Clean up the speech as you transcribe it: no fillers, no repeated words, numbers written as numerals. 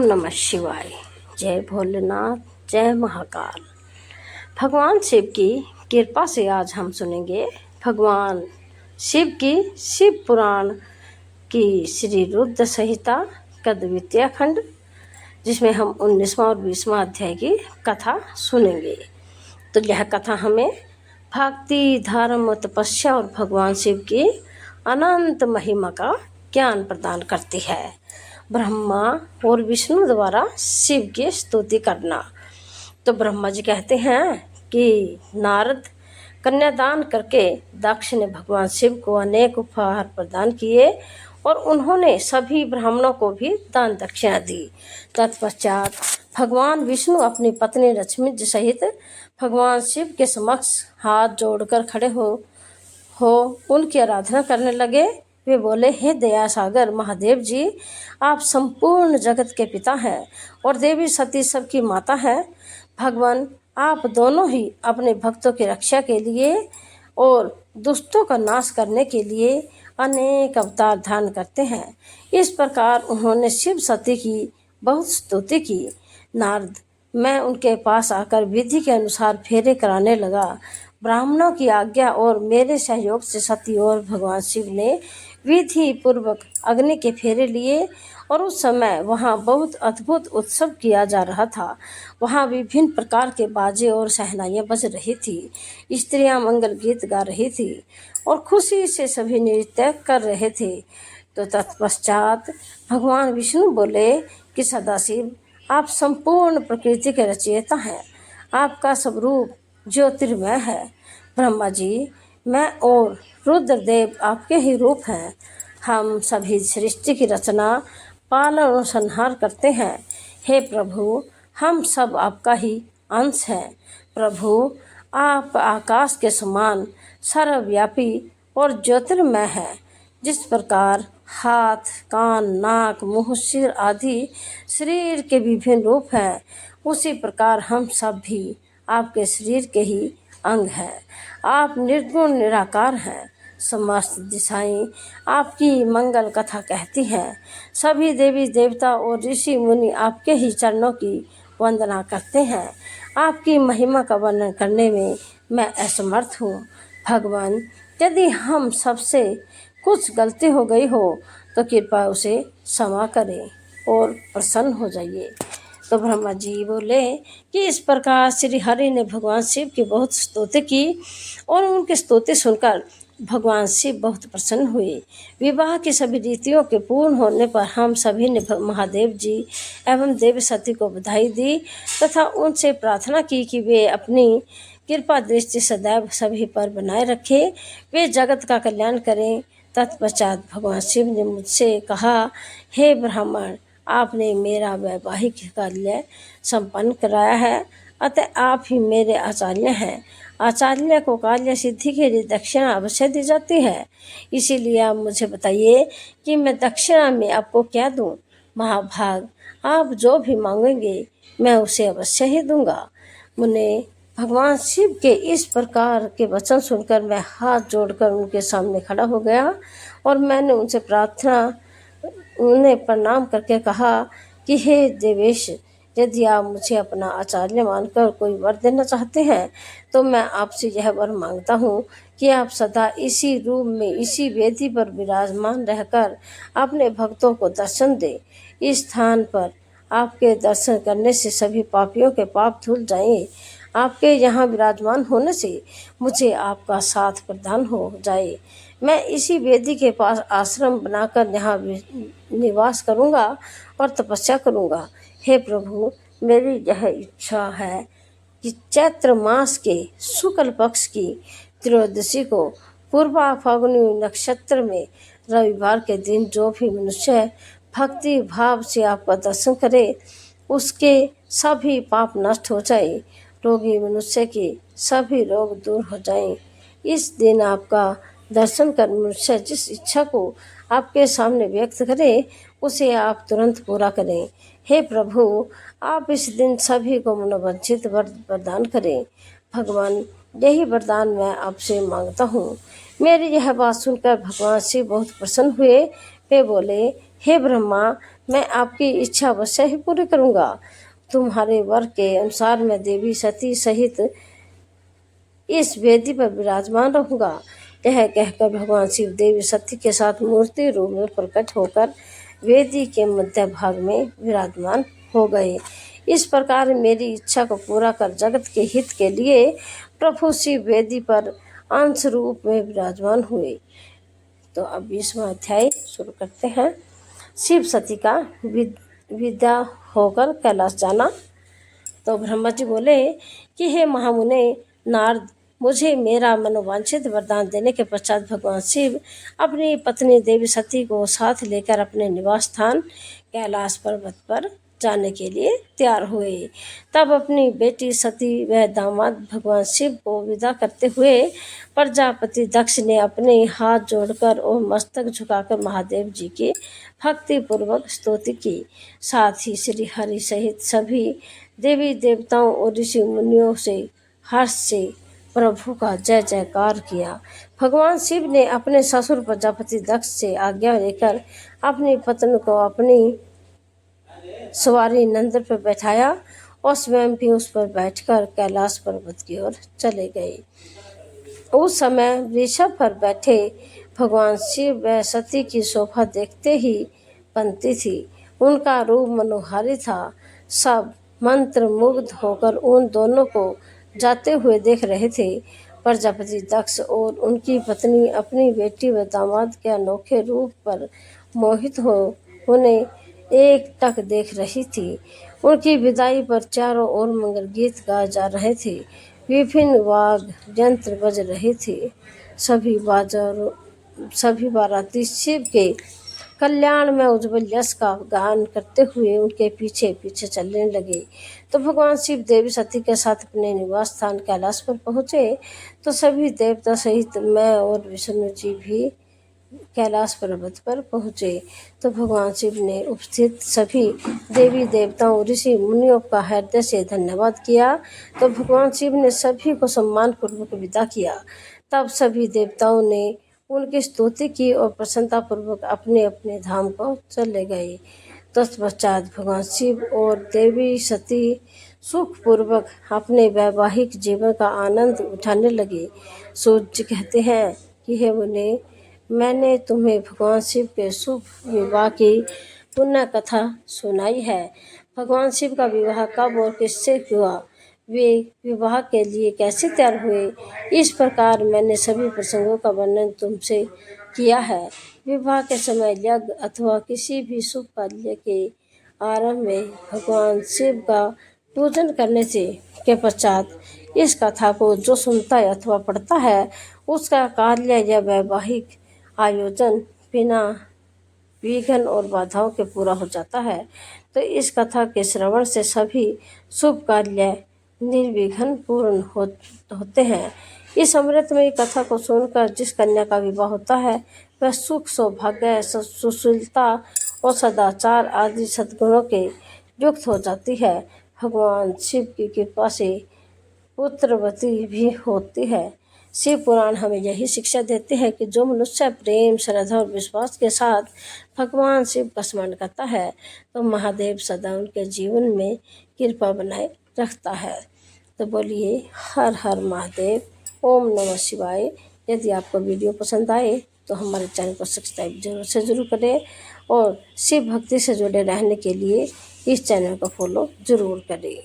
नमः शिवाय। जय भोलेनाथ, जय महाकाल। भगवान शिव की कृपा से आज हम सुनेंगे भगवान शिव की शिव पुराण की श्री रुद्र संहिता का द्वितीय खंड, जिसमें हम 19वां और 20वां अध्याय की कथा सुनेंगे। तो यह कथा हमें भक्ति, धर्म, तपस्या और भगवान शिव की अनंत महिमा का ज्ञान प्रदान करती है। ब्रह्मा और विष्णु द्वारा शिव की स्तुति करना। तो ब्रह्मा जी कहते हैं कि नारद कन्यादान करके दक्ष ने भगवान शिव को अनेक उपहार प्रदान किए और उन्होंने सभी ब्राह्मणों को भी दान दक्षिणा दी। तत्पश्चात भगवान विष्णु अपनी पत्नी लक्ष्मी जी सहित भगवान शिव के समक्ष हाथ जोड़कर खड़े हो उनकी आराधना करने लगे। वे बोले, हे दया सागर महादेव जी, आप संपूर्ण जगत के पिता हैं और देवी सती सबकी माता है। भगवान, आप दोनों ही अपने भक्तों की रक्षा के लिए और दुष्टों का नाश करने के लिए अनेक अवतार धारण करते हैं। इस प्रकार उन्होंने शिव सती की बहुत स्तुति की। नारद, मैं उनके पास आकर विधि के अनुसार फेरे कराने लगा। ब्राह्मणों की आज्ञा और मेरे सहयोग से सती और भगवान शिव ने विधि पूर्वक अग्नि के फेरे लिए और उस समय वहाँ बहुत अद्भुत उत्सव किया जा रहा था। वहाँ विभिन्न प्रकार के बाजे और शहनाइयाँ बज रही थी। स्त्रियाँ मंगल गीत गा रही थी और खुशी से सभी नृत्य कर रहे थे। तो तत्पश्चात भगवान विष्णु बोले कि सदाशिव, आप संपूर्ण प्रकृति के रचयिता हैं। आपका सब रूप ज्योतिर्मय है। ब्रह्मा जी, मैं और रुद्रदेव आपके ही रूप हैं। हम सभी सृष्टि की रचना, पालन और संहार करते हैं। हे प्रभु, हम सब आपका ही अंश हैं। प्रभु, आप आकाश के समान सर्वव्यापी और ज्योतिर्मय हैं। जिस प्रकार हाथ, कान, नाक, मुँह, सिर आदि शरीर के विभिन्न रूप हैं, उसी प्रकार हम सब भी आपके शरीर के ही अंग हैं। आप निर्गुण निराकार हैं। समस्त दिशाएं आपकी मंगल कथा कहती हैं। सभी देवी देवता और ऋषि मुनि आपके ही चरणों की वंदना करते हैं। आपकी महिमा का वर्णन करने में मैं असमर्थ हूँ। भगवान, यदि हम सबसे कुछ गलती हो गई हो तो कृपया उसे क्षमा करें और प्रसन्न हो जाइए। तो ब्रह्मा जी बोले कि इस प्रकार श्री हरि ने भगवान शिव की बहुत स्तुति की और उनकी स्तुति सुनकर भगवान शिव बहुत प्रसन्न हुए। विवाह की सभी रीतियों के पूर्ण होने पर हम सभी ने महादेव जी एवं देवी सती को बधाई दी तथा उनसे प्रार्थना की कि वे अपनी कृपा दृष्टि सदैव सभी पर बनाए रखे, वे जगत का कल्याण करें। तत्पश्चात भगवान शिव ने मुझसे कहा, हे ब्राह्मण, आपने मेरा वैवाहिक कार्य संपन्न कराया है, अतः आप ही मेरे आचार्य हैं। आचार्य को कार्य सिद्धि के लिए दक्षिणा अवश्य दी जाती है। इसीलिए आप मुझे बताइए कि मैं दक्षिणा में आपको क्या दूं। महाभाग, आप जो भी मांगेंगे मैं उसे अवश्य ही दूंगा। मुने, भगवान शिव के इस प्रकार के वचन सुनकर मैं हाथ जोड़कर उनके सामने खड़ा हो गया और मैंने उन्हें प्रणाम करके कहा कि हे देवेश, यदि आप मुझे अपना आचार्य मानकर कोई वर देना चाहते हैं तो मैं आपसे यह वर मांगता हूँ कि आप सदा इसी रूप में इसी वेदी पर विराजमान रहकर अपने भक्तों को दर्शन दें। इस स्थान पर आपके दर्शन करने से सभी पापियों के पाप धुल जाएं। आपके यहाँ विराजमान होने से मुझे आपका साथ प्रदान हो जाए। मैं इसी वेदी के पास आश्रम बनाकर यहाँ निवास करूँगा और तपस्या करूँगा। हे प्रभु, मेरी यह इच्छा है कि चैत्र मास के शुक्ल पक्ष की त्रयोदशी को पूर्वा फाल्गुनी नक्षत्र में रविवार के दिन जो भी मनुष्य भक्ति भाव से आपका दर्शन करे, उसके सभी पाप नष्ट हो जाए, रोगी मनुष्य के सभी रोग दूर हो जाएं। इस दिन आपका दर्शन कर मनुष्य जिस इच्छा को आपके सामने व्यक्त करे, उसे आप तुरंत पूरा करें। हे प्रभु, आप इस दिन सभी को मनोवांछित वर प्रदान करें। भगवान, यही वरदान मैं आपसे मांगता हूँ। मेरी यह बात सुनकर भगवान शिव बहुत प्रसन्न हुए। वे बोले, हे ब्रह्मा, मैं आपकी इच्छा अवश्य ही पूरी करूँगा। तुम्हारे वर के अनुसार मैं देवी सती सहित इस वेदी पर विराजमान रहूंगा। यह कहकर भगवान शिव देवी सती के साथ मूर्ति रूप में प्रकट होकर वेदी के मध्य भाग में विराजमान हो गए। इस प्रकार मेरी इच्छा को पूरा कर जगत के हित के लिए प्रभु शिव वेदी पर अंश रूप में विराजमान हुए। तो अब 20वां अध्याय शुरू करते हैं। शिव सती का विदा होकर कैलाश जाना। तो ब्रह्मा जी बोले कि हे महामुने नारद, मुझे मेरा मनोवांछित वरदान देने के पश्चात भगवान शिव अपनी पत्नी देवी सती को साथ लेकर अपने निवास स्थान कैलाश पर्वत पर जाने के लिए तैयार हुए। तब अपनी बेटी सती व दामाद भगवान शिव को विदा करते हुए प्रजापति दक्ष ने अपने हाथ जोड़कर और मस्तक झुकाकर महादेव जी की भक्ति पूर्वक स्तुति की। साथ ही श्री हरि सहित सभी देवी देवताओं और ऋषि मुनियों से हर्ष से प्रभु का जय जयकार किया। भगवान शिव ने अपने ससुर प्रजापति दक्ष से आज्ञा लेकर अपनी पत्नी को अपनी सवारी नंद पर बैठाया और स्वयं भी उस पर बैठकर कैलाश पर्वत की ओर चले गए। उस समय वृषभ पर बैठे भगवान शिव व सती की शोभा देखते ही बनती थी। उनका रूप मनोहारी था। सब मंत्र मुग्ध होकर उन दोनों को जाते हुए देख रहे थे। प्रजापति दक्ष और उनकी पत्नी अपनी बेटी व दामाद के अनोखे रूप पर मोहित हो उन्हें एक टक देख रही थी। उनकी विदाई पर चारों ओर मंगल गीत गाए जा रहे थे। विभिन्न वाद्य यंत्र बज रहे थे। सभी बाराती शिव के कल्याण में उज्ज्वल यश का गान करते हुए उनके पीछे पीछे चलने लगे। तो भगवान शिव देवी सती के साथ अपने निवास स्थान कैलाश पर पहुँचे तो सभी देवता सहित मैं और विष्णु जी भी कैलाश पर्वत पर पहुँचे। तो भगवान शिव ने उपस्थित सभी देवी देवताओं ऋषि मुनियों का हृदय से धन्यवाद किया। तो भगवान शिव ने सभी को सम्मान पूर्वक विदा किया। तब सभी देवताओं ने उनकी स्तुति की और प्रसन्नता पूर्वक अपने अपने धाम को चले गए। तत्पश्चात भगवान शिव और देवी सती सुखपूर्वक अपने वैवाहिक जीवन का आनंद उठाने लगे। सूर्य कहते हैं कि हे मुने, मैंने तुम्हें भगवान शिव के शुभ विवाह की पुण्य कथा सुनाई है। भगवान शिव का विवाह कब और किससे हुआ, वे विवाह के लिए कैसे तैयार हुए, इस प्रकार मैंने सभी प्रसंगों का वर्णन तुमसे किया है। विवाह के समय यज्ञ अथवा किसी भी शुभ कार्य के आरंभ में भगवान शिव का पूजन करने से के पश्चात इस कथा को जो सुनता है अथवा पढ़ता है उसका कार्य या वैवाहिक आयोजन बिना विघ्न और बाधाओं के पूरा हो जाता है। तो इस कथा के श्रवण से सभी शुभ कार्य निर्विघ्न पूर्ण होते हैं। इस अमृतमयी कथा को सुनकर जिस कन्या का विवाह होता है वह सुख, सौभाग्य, सुशीलता और सदाचार आदि सद्गुणों के युक्त हो जाती है। भगवान शिव की कृपा से पुत्रवती भी होती है। शिव पुराण हमें यही शिक्षा देते हैं कि जो मनुष्य प्रेम, श्रद्धा और विश्वास के साथ भगवान शिव का स्मरण करता है तो महादेव सदा उनके जीवन में कृपा बनाए रखता है। तो बोलिए हर हर महादेव, ओम नमः शिवाय। यदि आपको वीडियो पसंद आए तो हमारे चैनल को सब्सक्राइब जरूर करें और शिव भक्ति से जुड़े रहने के लिए इस चैनल को फॉलो जरूर करें।